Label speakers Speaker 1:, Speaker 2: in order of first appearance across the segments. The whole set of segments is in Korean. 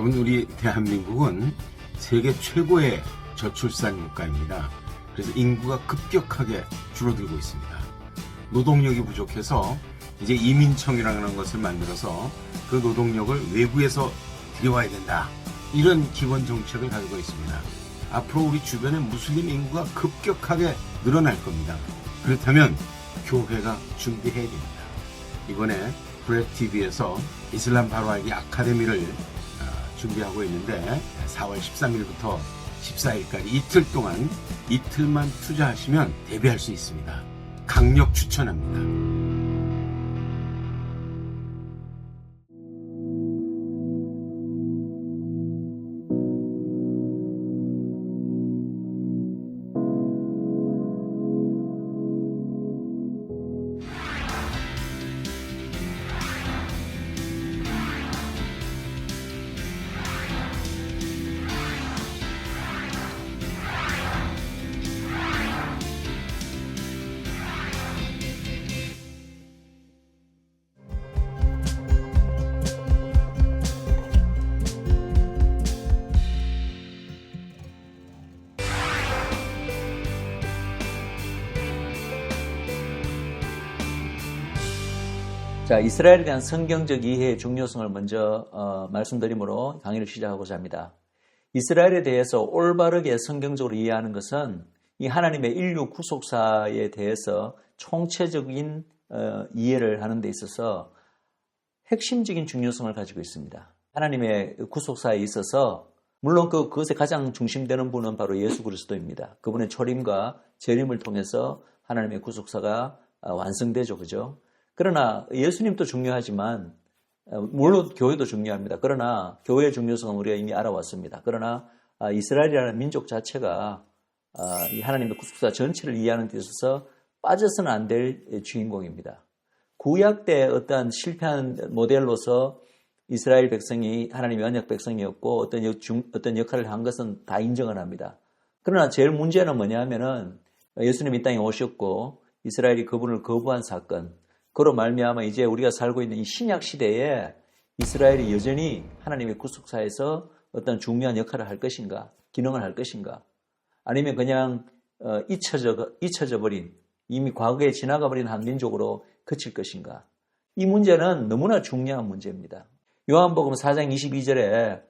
Speaker 1: 여러분, 우리 대한민국은 세계 최고의 저출산 국가입니다. 그래서 인구가 급격하게 줄어들고 있습니다. 노동력이 부족해서 이제 이민청이라는 것을 만들어서 그 노동력을 외부에서 들여와야 된다. 이런 기본 정책을 가지고 있습니다. 앞으로 우리 주변에 무슬림 인구가 급격하게 늘어날 겁니다. 그렇다면 교회가 준비해야 됩니다. 이번에 브레TV에서 이슬람 바로 알기 아카데미를 준비하고 있는데 4월 13일부터 14일까지 이틀 동안 이틀만 투자하시면 데뷔할 수 있습니다. 강력 추천합니다.
Speaker 2: 자, 이스라엘에 대한 성경적 이해의 중요성을 먼저 말씀드리므로 강의를 시작하고자 합니다. 이스라엘에 대해서 올바르게 성경적으로 이해하는 것은 이 하나님의 인류 구속사에 대해서 총체적인 이해를 하는 데 있어서 핵심적인 중요성을 가지고 있습니다. 하나님의 구속사에 있어서 물론 그것에 가장 중심되는 분은 바로 예수 그리스도입니다. 그분의 초림과 재림을 통해서 하나님의 구속사가 완성되죠. 그죠? 그러나 예수님도 중요하지만 물론 교회도 중요합니다. 그러나 교회의 중요성은 우리가 이미 알아왔습니다. 그러나 이스라엘이라는 민족 자체가 이 하나님의 구속사 전체를 이해하는 데 있어서 빠져서는 안 될 주인공입니다. 구약 때 어떠한 실패한 모델로서 이스라엘 백성이 하나님의 언약 백성이었고 어떤 역할을 한 것은 다 인정을 합니다. 그러나 제일 문제는 뭐냐 하면은 예수님이 이 땅에 오셨고 이스라엘이 그분을 거부한 사건, 그로 말미암아 이제 우리가 살고 있는 이 신약 시대에 이스라엘이 여전히 하나님의 구속사에서 어떤 중요한 역할을 할 것인가, 기능을 할 것인가, 아니면 그냥 잊혀져 버린, 이미 과거에 지나가 버린 한 민족으로 그칠 것인가. 이 문제는 너무나 중요한 문제입니다. 요한복음 4장 22절에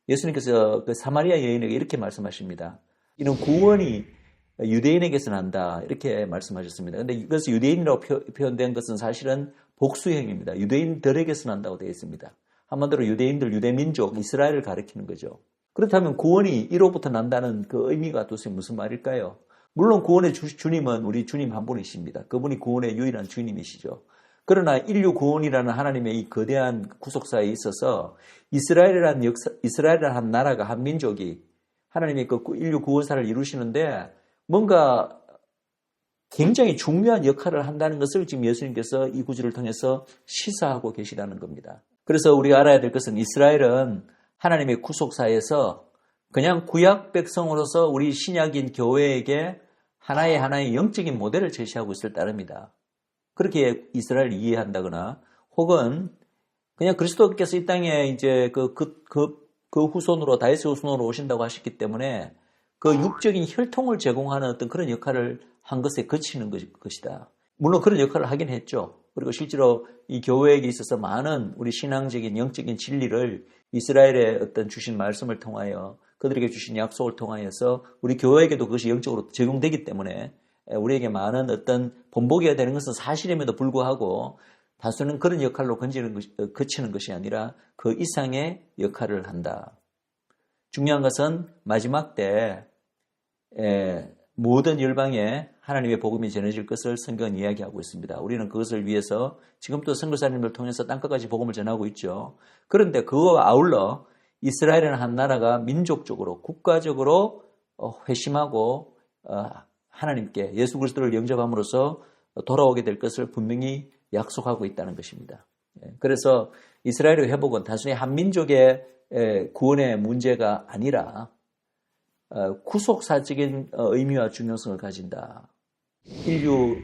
Speaker 2: 예수님께서 그 사마리아 여인에게 이렇게 말씀하십니다. 이런 구원이 유대인에게서 난다, 이렇게 말씀하셨습니다. 그런데 이것이 유대인이라고 표현된 것은 사실은 복수형입니다. 유대인들에게서 난다고 되어 있습니다. 한마디로 유대인들, 유대민족, 이스라엘을 가리키는 거죠. 그렇다면 구원이 이로부터 난다는 그 의미가 도대체 무슨 말일까요? 물론 구원의 주님은 우리 주님 한 분이십니다. 그분이 구원의 유일한 주님이시죠. 그러나 인류 구원이라는 하나님의 이 거대한 구속사에 있어서 이스라엘이라는 한 나라가, 한 민족이 하나님의 그 인류 구원사를 이루시는데 뭔가 굉장히 중요한 역할을 한다는 것을 지금 예수님께서 이 구절을 통해서 시사하고 계시다는 겁니다. 그래서 우리가 알아야 될 것은 이스라엘은 하나님의 구속사에서 그냥 구약 백성으로서 우리 신약인 교회에게 하나의 영적인 모델을 제시하고 있을 따름이다. 그렇게 이스라엘을 이해한다거나 혹은 그냥 그리스도께서 이 땅에 이제 그 후손으로, 다윗의 후손으로 오신다고 하셨기 때문에 그 육적인 혈통을 제공하는 어떤 그런 역할을 한 것에 그치는 것이다. 물론 그런 역할을 하긴 했죠. 그리고 실제로 이 교회에게 있어서 많은 우리 신앙적인 영적인 진리를 이스라엘의 어떤 주신 말씀을 통하여, 그들에게 주신 약속을 통하여서 우리 교회에게도 그것이 영적으로 제공되기 때문에 우리에게 많은 어떤 본보기가 되는 것은 사실임에도 불구하고 다수는 그런 역할로 그치는 것이 아니라 그 이상의 역할을 한다. 중요한 것은 마지막 때 모든 열방에 하나님의 복음이 전해질 것을 성경은 이야기하고 있습니다. 우리는 그것을 위해서 지금도 선교사님을 통해서 땅끝까지 복음을 전하고 있죠. 그런데 그와 아울러 이스라엘이라는 한 나라가 민족적으로, 국가적으로 회심하고 하나님께 예수 그리스도를 영접함으로써 돌아오게 될 것을 분명히 약속하고 있다는 것입니다. 그래서 이스라엘의 회복은 단순히 한 민족의 구원의 문제가 아니라 구속사적인 의미와 중요성을 가진다. 인류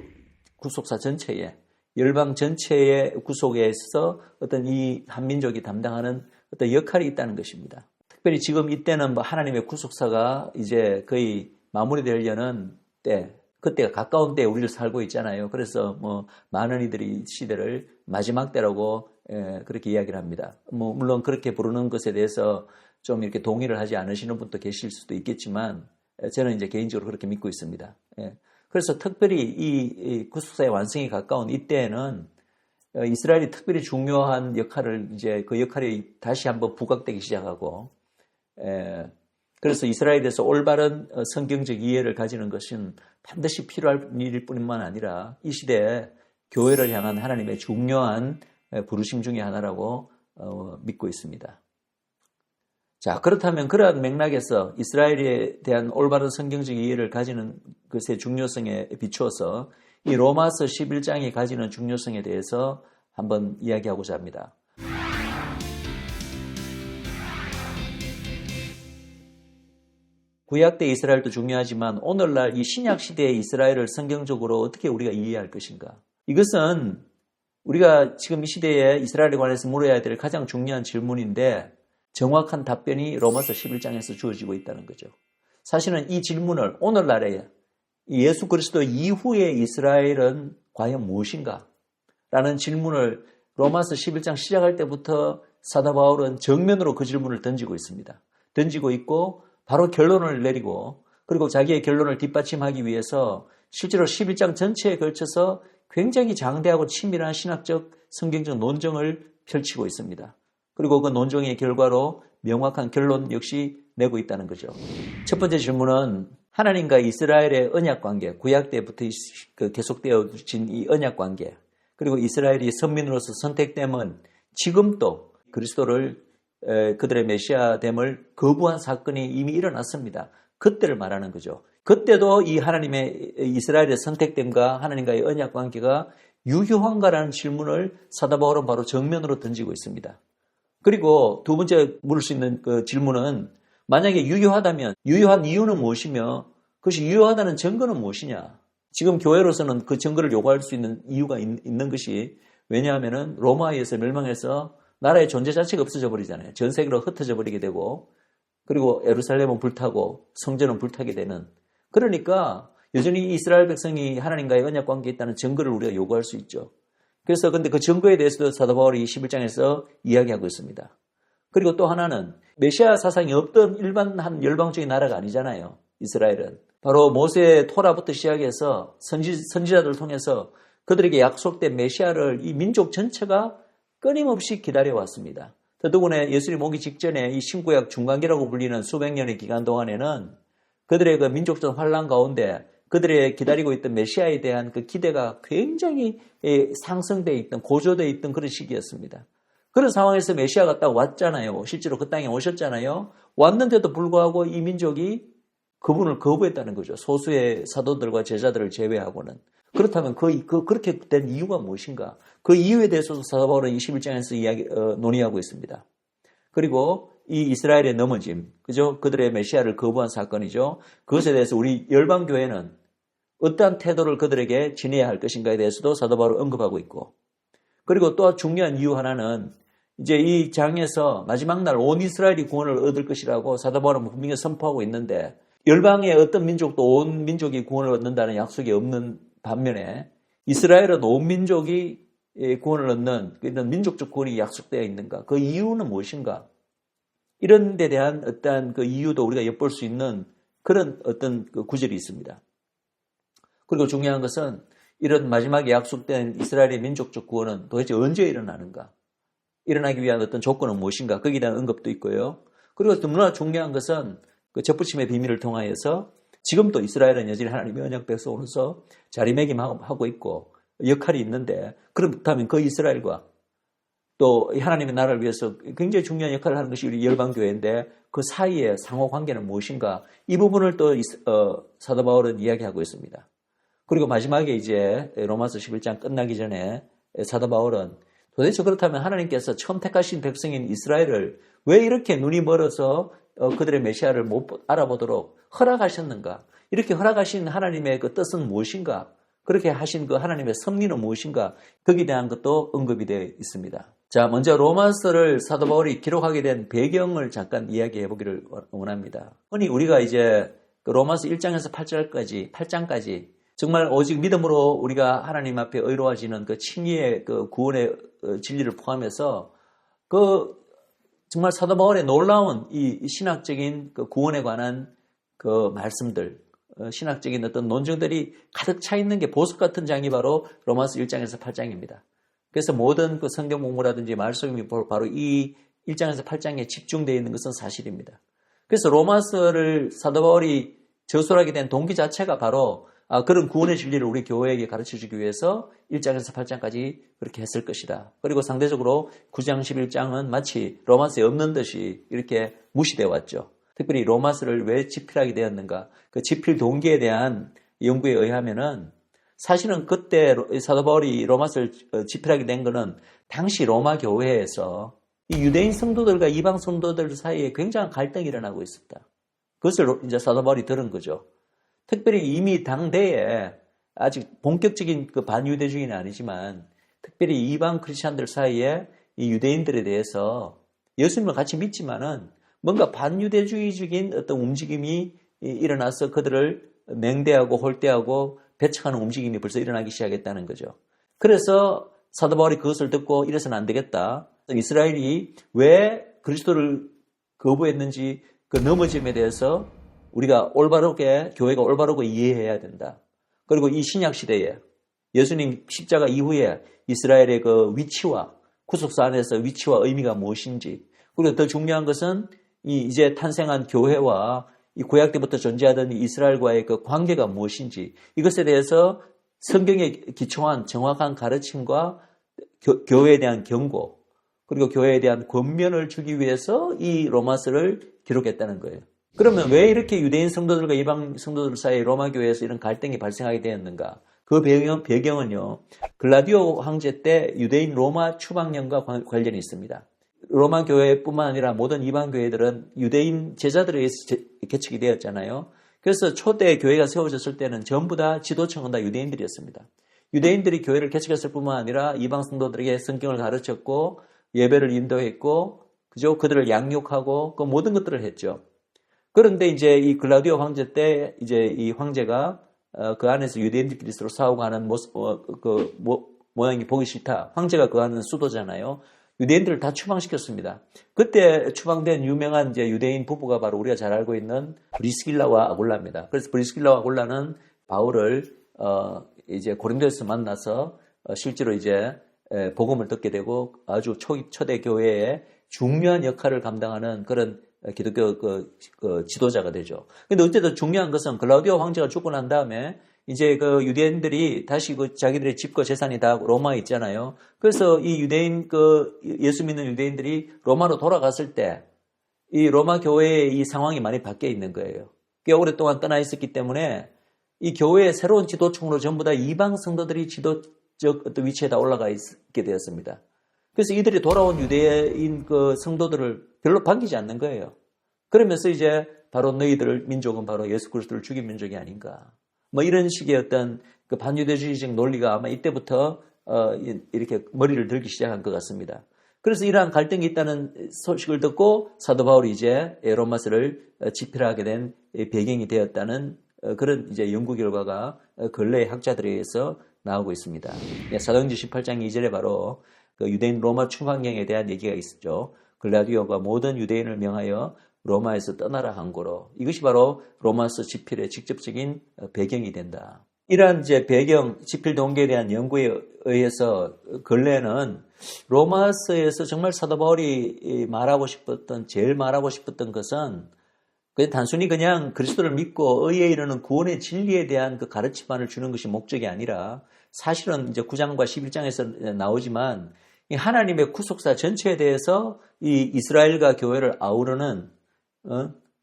Speaker 2: 구속사 전체에, 열방 전체의 구속에 있어서 어떤 이 한민족이 담당하는 어떤 역할이 있다는 것입니다. 특별히 지금 이때는 뭐 하나님의 구속사가 이제 거의 마무리되려는 때, 그때가 가까운 때에 우리를 살고 있잖아요. 그래서 뭐 많은 이들이 이 시대를 마지막 때라고 그렇게 이야기를 합니다. 뭐 물론 그렇게 부르는 것에 대해서 좀 이렇게 동의를 하지 않으시는 분도 계실 수도 있겠지만 저는 이제 개인적으로 그렇게 믿고 있습니다. 그래서 특별히 이 구속사의 완성이 가까운 이때에는 이스라엘이 특별히 중요한 역할을 이제 그 역할이 다시 한번 부각되기 시작하고, 그래서 이스라엘에 대해서 올바른 성경적 이해를 가지는 것은 반드시 필요할 일일 뿐만 아니라 이 시대에 교회를 향한 하나님의 중요한 부르심 중에 하나라고 믿고 있습니다. 자, 그렇다면 그러한 맥락에서 이스라엘에 대한 올바른 성경적 이해를 가지는 것의 중요성에 비추어서 이 로마서 11장이 가지는 중요성에 대해서 한번 이야기하고자 합니다. 구약 때 이스라엘도 중요하지만 오늘날 이 신약 시대의 이스라엘을 성경적으로 어떻게 우리가 이해할 것인가? 이것은 우리가 지금 이 시대에 이스라엘에 관해서 물어야 될 가장 중요한 질문인데 정확한 답변이 로마서 11장에서 주어지고 있다는 거죠. 사실은 이 질문을 오늘날에 예수 그리스도 이후의 이스라엘은 과연 무엇인가? 라는 질문을 로마서 11장 시작할 때부터 사도 바울은 정면으로 그 질문을 던지고 있습니다. 던지고 있고 바로 결론을 내리고 그리고 자기의 결론을 뒷받침하기 위해서 실제로 11장 전체에 걸쳐서 굉장히 장대하고 치밀한 신학적 성경적 논쟁을 펼치고 있습니다. 그리고 그 논쟁의 결과로 명확한 결론 역시 내고 있다는 거죠. 첫 번째 질문은 하나님과 이스라엘의 언약관계, 구약 때부터 계속되어진 이 언약관계, 그리고 이스라엘이 선민으로서 선택됨은 지금도 그리스도를 그들의 메시아됨을 거부한 사건이 이미 일어났습니다. 그때를 말하는 거죠. 그때도 이 하나님의 이스라엘의 선택됨과 하나님과의 언약관계가 유효한가라는 질문을 사도 바울은 바로 정면으로 던지고 있습니다. 그리고 두 번째 물을 수 있는 그 질문은 만약에 유효하다면 유효한 이유는 무엇이며 그것이 유효하다는 증거는 무엇이냐? 지금 교회로서는 그 증거를 요구할 수 있는 이유가 있는 것이 왜냐하면 로마에서 멸망해서 나라의 존재 자체가 없어져 버리잖아요. 전 세계로 흩어져 버리게 되고 그리고 예루살렘은 불타고 성전은 불타게 되는 그러니까 여전히 이스라엘 백성이 하나님과의 언약 관계에 있다는 증거를 우리가 요구할 수 있죠. 그래서 근데 그 증거에 대해서도 사도 바울이 11장에서 이야기하고 있습니다. 그리고 또 하나는 메시아 사상이 없던 일반한 열방적인 나라가 아니잖아요. 이스라엘은. 바로 모세의 토라부터 시작해서 선지자들을 통해서 그들에게 약속된 메시아를 이 민족 전체가 끊임없이 기다려왔습니다. 더더군다나 예수님 오기 직전에 이 신구약 중간기라고 불리는 수백 년의 기간 동안에는 그들의 그 민족적 환란 가운데 그들의 기다리고 있던 메시아에 대한 그 기대가 굉장히 상승되어 있던, 고조되어 있던 그런 시기였습니다. 그런 상황에서 메시아가 딱 왔잖아요. 실제로 그 땅에 오셨잖아요. 왔는데도 불구하고 이 민족이 그분을 거부했다는 거죠. 소수의 사도들과 제자들을 제외하고는. 그렇다면 그렇게 된 이유가 무엇인가? 그 이유에 대해서도 사도 바울은 21장에서 논의하고 있습니다. 그리고 이 이스라엘의 넘어짐, 그죠? 그들의 메시아를 거부한 사건이죠. 그것에 대해서 우리 열방교회는 어떠한 태도를 그들에게 지내야 할 것인가에 대해서도 사도 바울은 언급하고 있고, 그리고 또 중요한 이유 하나는 이제 이 장에서 마지막 날 온 이스라엘이 구원을 얻을 것이라고 사도 바울은 분명히 선포하고 있는데 열방의 어떤 민족도 온 민족이 구원을 얻는다는 약속이 없는 반면에 이스라엘은 온 민족이 구원을 얻는 이런 민족적 구원이 약속되어 있는가? 그 이유는 무엇인가? 이런 데 대한 어떤 그 이유도 우리가 엿볼 수 있는 그런 어떤 그 구절이 있습니다. 그리고 중요한 것은 이런 마지막에 약속된 이스라엘의 민족적 구원은 도대체 언제 일어나는가? 일어나기 위한 어떤 조건은 무엇인가? 거기에 대한 언급도 있고요. 그리고 너무나 중요한 것은 그 접붙임의 비밀을 통하여서 지금도 이스라엘은 여전히 하나님의 언약 백성으로서 자리매김하고 있고 역할이 있는데 그렇다면 그 이스라엘과 또 하나님의 나라를 위해서 굉장히 중요한 역할을 하는 것이 우리 열방교회인데 그 사이의 상호관계는 무엇인가? 이 부분을 또 사도 바울은 이야기하고 있습니다. 그리고 마지막에 이제 로마서 11장 끝나기 전에 사도 바울은 도대체 그렇다면 하나님께서 처음 택하신 백성인 이스라엘을 왜 이렇게 눈이 멀어서 그들의 메시아를 못 알아보도록 허락하셨는가? 이렇게 허락하신 하나님의 그 뜻은 무엇인가? 그렇게 하신 그 하나님의 섭리는 무엇인가? 거기에 대한 것도 언급이 되어 있습니다. 자, 먼저 로마서를 사도 바울이 기록하게 된 배경을 잠깐 이야기해 보기를 원합니다. 흔히 우리가 이제 그 로마서 1장에서 8장까지 정말 오직 믿음으로 우리가 하나님 앞에 의로워지는 그 칭의의 그 구원의 진리를 포함해서 그 정말 사도 바울의 놀라운 이 신학적인 그 구원에 관한 그 말씀들, 신학적인 어떤 논증들이 가득 차 있는 게 보석 같은 장이 바로 로마서 1장에서 8장입니다. 그래서 모든 그 성경 공부라든지 말씀이 바로 이 1장에서 8장에 집중되어 있는 것은 사실입니다. 그래서 로마서를 사도 바울이 저술하게 된 동기 자체가 바로 그런 구원의 진리를 우리 교회에게 가르쳐주기 위해서 1장에서 8장까지 그렇게 했을 것이다. 그리고 상대적으로 9장, 11장은 마치 로마서에 없는 듯이 이렇게 무시되어 왔죠. 특별히 로마서를 왜 집필하게 되었는가? 그 집필 동기에 대한 연구에 의하면은 사실은 그때 사도 바울이 로마서를 집필하게 된 것은 당시 로마 교회에서 이 유대인 성도들과 이방 성도들 사이에 굉장한 갈등이 일어나고 있었다. 그것을 이제 사도 바울이 들은 거죠. 특별히 이미 당대에 아직 본격적인 그 반유대주의는 아니지만 특별히 이방 크리스찬들 사이에 이 유대인들에 대해서 예수님을 같이 믿지만은 뭔가 반유대주의적인 어떤 움직임이 일어나서 그들을 맹대하고 홀대하고 배척하는 움직임이 벌써 일어나기 시작했다는 거죠. 그래서 사도 바울이 그것을 듣고 이래서는 안 되겠다. 이스라엘이 왜 그리스도를 거부했는지 그 넘어짐에 대해서 우리가 올바르게 교회가 올바르고 이해해야 된다. 그리고 이 신약 시대에 예수님 십자가 이후에 이스라엘의 그 위치와 구속사 안에서 위치와 의미가 무엇인지, 그리고 더 중요한 것은 이제 탄생한 교회와 이 구약 때부터 존재하던 이스라엘과의 그 관계가 무엇인지, 이것에 대해서 성경에 기초한 정확한 가르침과 교회에 대한 경고, 그리고 교회에 대한 권면을 주기 위해서 이 로마서를 기록했다는 거예요. 그러면 왜 이렇게 유대인 성도들과 이방 성도들 사이에 로마 교회에서 이런 갈등이 발생하게 되었는가? 그 배경은요, 글라디오 황제 때 유대인 로마 추방령과 관련이 있습니다. 로마 교회뿐만 아니라 모든 이방 교회들은 유대인 제자들에 의해서 개척이 되었잖아요. 그래서 초대 교회가 세워졌을 때는 전부 다 지도층은 다 유대인들이었습니다. 유대인들이 교회를 개척했을 뿐만 아니라 이방 성도들에게 성경을 가르쳤고 예배를 인도했고, 그죠? 그들을 양육하고 그 모든 것들을 했죠. 그런데 이제 이 글라디오 황제 때 이제 이 황제가 그 안에서 유대인들끼리 서로 싸우고 하는 모습, 모양이 보기 싫다. 황제가 그 안은 수도잖아요. 유대인들을 다 추방시켰습니다. 그때 추방된 유명한 이제 유대인 부부가 바로 우리가 잘 알고 있는 브리스길라와 아굴라입니다. 그래서 브리스길라와 아굴라는 바울을 이제 고린도에서 만나서 실제로 이제 복음을 듣게 되고 아주 초대 교회의 중요한 역할을 감당하는 그런 기독교 그 지도자가 되죠. 근데 어쨌든 중요한 것은 글라우디오 황제가 죽고 난 다음에 이제 그 유대인들이 다시 그 자기들의 집과 재산이 다 로마에 있잖아요. 그래서 이 유대인 예수 믿는 유대인들이 로마로 돌아갔을 때 이 로마 교회의 이 상황이 많이 바뀌어 있는 거예요. 꽤 오랫동안 떠나 있었기 때문에 이 교회의 새로운 지도층으로 전부 다 이방 성도들이 지도적 어떤 위치에 다 올라가 있게 되었습니다. 그래서 이들이 돌아온 유대인 그 성도들을 별로 반기지 않는 거예요. 그러면서 이제 바로 너희들 민족은 바로 예수 그리스도를 죽인 민족이 아닌가. 뭐 이런 식의 어떤 그 반유대주의적 논리가 아마 이때부터 이렇게 머리를 들기 시작한 것 같습니다. 그래서 이러한 갈등이 있다는 소식을 듣고 사도 바울이 이제 로마서를 집필하게 된 배경이 되었다는 그런 이제 연구 결과가 근래의 학자들에 의해서 나오고 있습니다. 사도행전 18장 2절에 바로 그 유대인 로마 추방령에 대한 얘기가 있었죠. 글라디오가 모든 유대인을 명하여 로마에서 떠나라 한 거로, 이것이 바로 로마서 집필의 직접적인 배경이 된다. 이러한 이제 배경, 집필 동기에 대한 연구에 의해서 근래는 로마서에서 정말 사도 바울이 제일 말하고 싶었던 것은 그냥 단순히 그냥 그리스도를 믿고 의에 이르는 구원의 진리에 대한 그 가르침만을 주는 것이 목적이 아니라, 사실은 이제 9장과 11장에서 나오지만 이 하나님의 구속사 전체에 대해서 이 이스라엘과 교회를 아우르는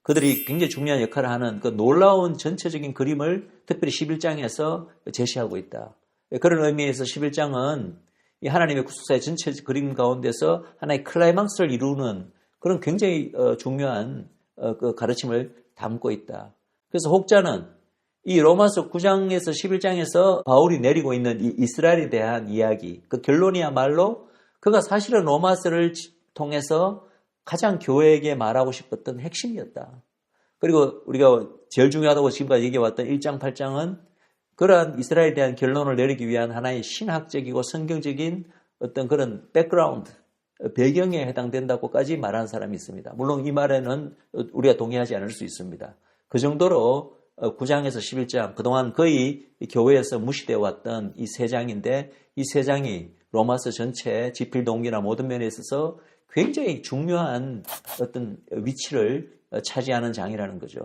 Speaker 2: 그들이 굉장히 중요한 역할을 하는 그 놀라운 전체적인 그림을 특별히 11장에서 제시하고 있다. 그런 의미에서 11장은 이 하나님의 구속사의 전체 그림 가운데서 하나의 클라이막스를 이루는 그런 굉장히 중요한 그 가르침을 담고 있다. 그래서 혹자는 이 로마서 9장에서 11장에서 바울이 내리고 있는 이 이스라엘에 대한 이야기, 그 결론이야말로 그가 사실은 로마서를 통해서 가장 교회에게 말하고 싶었던 핵심이었다. 그리고 우리가 제일 중요하다고 지금까지 얘기해왔던 1장, 8장은 그러한 이스라엘에 대한 결론을 내리기 위한 하나의 신학적이고 성경적인 어떤 그런 백그라운드, 배경에 해당된다고까지 말하는 사람이 있습니다. 물론 이 말에는 우리가 동의하지 않을 수 있습니다. 그 정도로 9장에서 11장, 그동안 거의 교회에서 무시되어 왔던 이 세 장인데 이 세 장이 로마서 전체 지필 동기나 모든 면에 있어서 굉장히 중요한 어떤 위치를 차지하는 장이라는 거죠.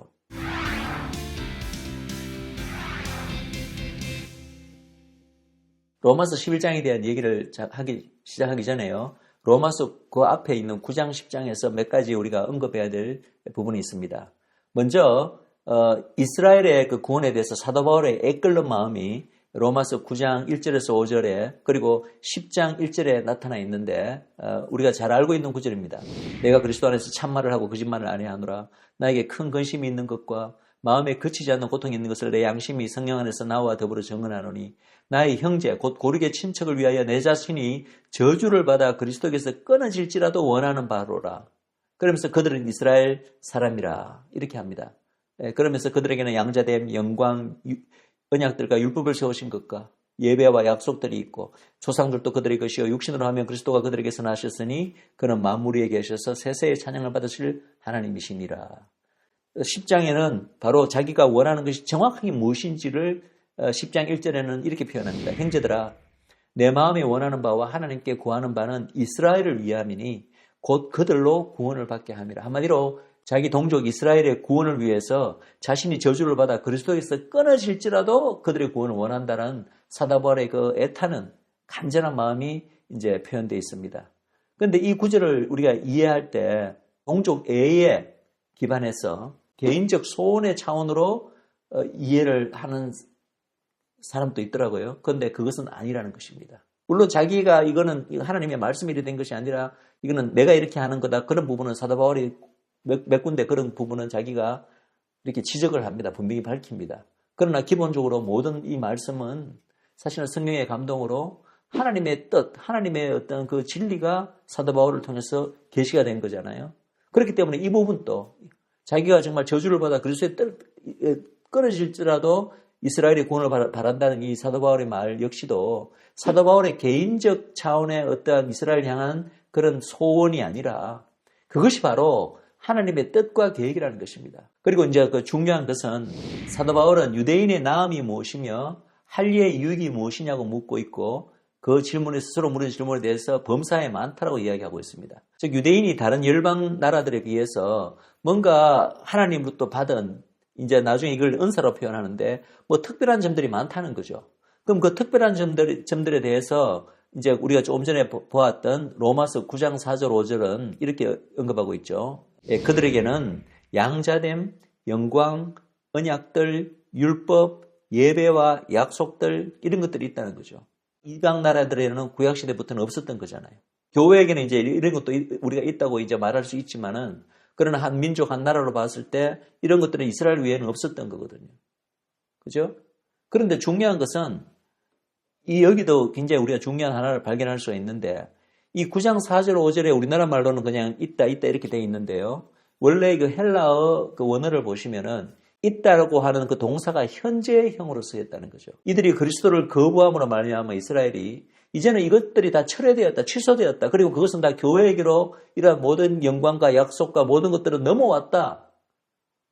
Speaker 2: 로마서 11장에 대한 얘기를 시작하기 전에요. 로마서 그 앞에 있는 9장, 10장에서 몇 가지 우리가 언급해야 될 부분이 있습니다. 먼저 이스라엘의 그 구원에 대해서 사도 바울의 애끓는 마음이 로마서 9장 1절에서 5절에 그리고 10장 1절에 나타나 있는데 우리가 잘 알고 있는 구절입니다. 내가 그리스도 안에서 참말을 하고 거짓말을 아니하노라. 나에게 큰 근심이 있는 것과 마음에 그치지 않는 고통이 있는 것을 내 양심이 성령 안에서 나와 더불어 증언하노니 나의 형제 곧 고르게 친척을 위하여 내 자신이 저주를 받아 그리스도께서 끊어질지라도 원하는 바로라. 그러면서 그들은 이스라엘 사람이라 이렇게 합니다. 그러면서 그들에게는 양자됨, 영광, 언약들과 율법을 세우신 것과 예배와 약속들이 있고 조상들도 그들의 것이요 육신으로 하면 그리스도가 그들에게서 나셨으니 그는 만물 위에 계셔서 세세의 찬양을 받으실 하나님이시니라. 10장에는 바로 자기가 원하는 것이 정확하게 무엇인지를 10장 1절에는 이렇게 표현합니다. 형제들아 내 마음에 원하는 바와 하나님께 구하는 바는 이스라엘을 위함이니 곧 그들로 구원을 받게 함이라. 한마디로 자기 동족 이스라엘의 구원을 위해서 자신이 저주를 받아 그리스도에서 끊어질지라도 그들의 구원을 원한다는 사도 바울의 그 애타는 간절한 마음이 이제 표현되어 있습니다. 그런데 이 구절을 우리가 이해할 때 동족 A에 기반해서 개인적 소원의 차원으로 이해를 하는 사람도 있더라고요. 그런데 그것은 아니라는 것입니다. 물론 자기가 이거는 하나님의 말씀이 된 것이 아니라 이거는 내가 이렇게 하는 거다. 그런 부분은 사도 바울이 몇 군데 그런 부분은 자기가 이렇게 지적을 합니다. 분명히 밝힙니다. 그러나 기본적으로 모든 이 말씀은 사실은 성령의 감동으로 하나님의 뜻, 하나님의 어떤 그 진리가 사도 바울을 통해서 계시가 된 거잖아요. 그렇기 때문에 이 부분도 자기가 정말 저주를 받아 그리스도의 끊어질지라도 이스라엘의 구원을 바란다는 이 사도 바울의 말 역시도 사도 바울의 개인적 차원의 어떠한 이스라엘 향한 그런 소원이 아니라 그것이 바로 하나님의 뜻과 계획이라는 것입니다. 그리고 이제 그 중요한 것은 사도 바울은 유대인의 나음이 무엇이며 할례의 유익이 무엇이냐고 묻고 있고 그 질문에 스스로 물은 질문에 대해서 범사에 많다라고 이야기하고 있습니다. 즉 유대인이 다른 열방 나라들에 비해서 뭔가 하나님으로부터 받은 이제 나중에 이걸 은사로 표현하는데 뭐 특별한 점들이 많다는 거죠. 그럼 그 특별한 점들에 대해서 이제 우리가 조금 전에 보았던 로마서 9장 4절 5절은 이렇게 언급하고 있죠. 예, 그들에게는 양자됨, 영광, 언약들, 율법, 예배와 약속들 이런 것들이 있다는 거죠. 이방 나라들에는 구약시대부터는 없었던 거잖아요. 교회에게는 이제 이런 것도 우리가 있다고 이제 말할 수 있지만은 그러나 한 민족, 한 나라로 봤을 때 이런 것들은 이스라엘 위에는 없었던 거거든요. 그죠? 그런데 중요한 것은 이 여기도 굉장히 우리가 중요한 하나를 발견할 수가 있는데 이 9장 4절 5절에 우리나라 말로는 그냥 있다 이렇게 되어 있는데요. 원래 그 헬라어 그 원어를 보시면은 있다라고 하는 그 동사가 현재형으로 쓰였다는 거죠. 이들이 그리스도를 거부함으로 말미암아 이스라엘이 이제는 이것들이 다 철회되었다, 취소되었다. 그리고 그것은 다 교회에게로 이러한 모든 영광과 약속과 모든 것들은 넘어왔다.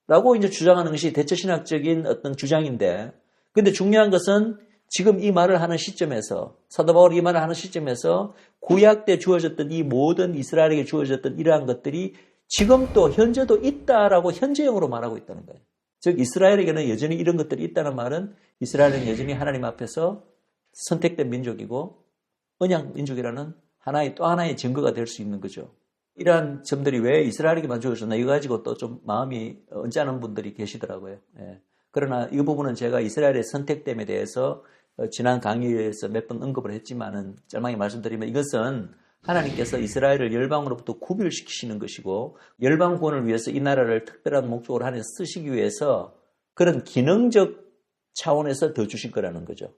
Speaker 2: 라고 이제 주장하는 것이 대처신학적인 어떤 주장인데, 근데 중요한 것은 지금 이 말을 하는 시점에서, 사도 바울이 이 말을 하는 시점에서 구약 때 주어졌던 이 모든 이스라엘에게 주어졌던 이러한 것들이 지금 또 현재도 있다라고 현재형으로 말하고 있다는 거예요. 즉 이스라엘에게는 여전히 이런 것들이 있다는 말은 이스라엘은 여전히 하나님 앞에서 선택된 민족이고 언약 민족이라는 또 하나의 증거가 될 수 있는 거죠. 이러한 점들이 왜 이스라엘에게만 주어졌나 이거 가지고 또 좀 마음이 언짢은 분들이 계시더라고요. 예. 그러나 이 부분은 제가 이스라엘의 선택됨에 대해서 지난 강의에서 몇 번 언급을 했지만은 짤막히 말씀드리면 이것은 하나님께서 이스라엘을 열방으로부터 구별시키시는 것이고 열방 구원을 위해서 이 나라를 특별한 목적으로 하나님 쓰시기 위해서 그런 기능적 차원에서 더 주신 거라는 거죠.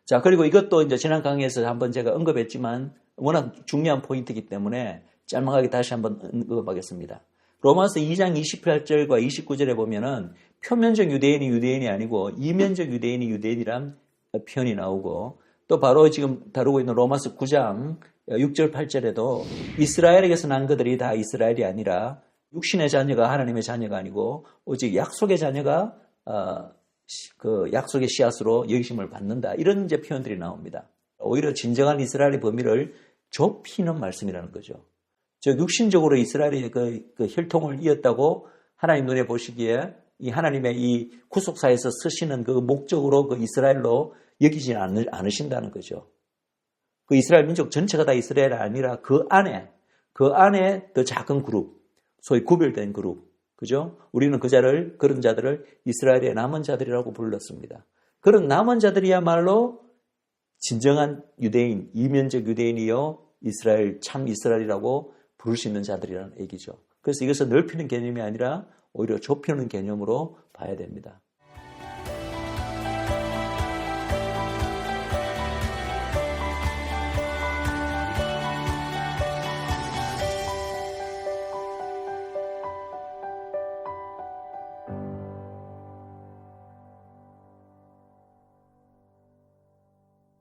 Speaker 2: 자, 그리고 이것도 이제 지난 강의에서 한번 제가 언급했지만 워낙 중요한 포인트이기 때문에 짤막하게 다시 한번 언급하겠습니다. 로마서 2장 28절과 29절에 보면은 표면적 유대인이 유대인이 아니고 이면적 유대인이 유대인이란 표현이 나오고, 또 바로 지금 다루고 있는 로마서 9장 6절 8절에도 이스라엘에게서 난 그들이 다 이스라엘이 아니라 육신의 자녀가 하나님의 자녀가 아니고 오직 약속의 자녀가 그 약속의 씨앗으로 여기심을 받는다, 이런 이제 표현들이 나옵니다. 오히려 진정한 이스라엘의 범위를 좁히는 말씀이라는 거죠. 즉 육신적으로 이스라엘의 그 혈통을 이었다고 하나님 눈에 보시기에 이 하나님의 이 구속사에서 쓰시는 그 목적으로 그 이스라엘로 여기지 않으신다는 거죠. 그 이스라엘 민족 전체가 다 이스라엘이 아니라 그 안에 더 작은 그룹, 소위 구별된 그룹, 그죠? 우리는 그런 자들을 이스라엘의 남은 자들이라고 불렀습니다. 그런 남은 자들이야말로 진정한 유대인, 이면적 유대인이요 이스라엘, 참 이스라엘이라고 부를 수 있는 자들이라는 얘기죠. 그래서 이것을 넓히는 개념이 아니라 오히려 좁히는 개념으로 봐야 됩니다.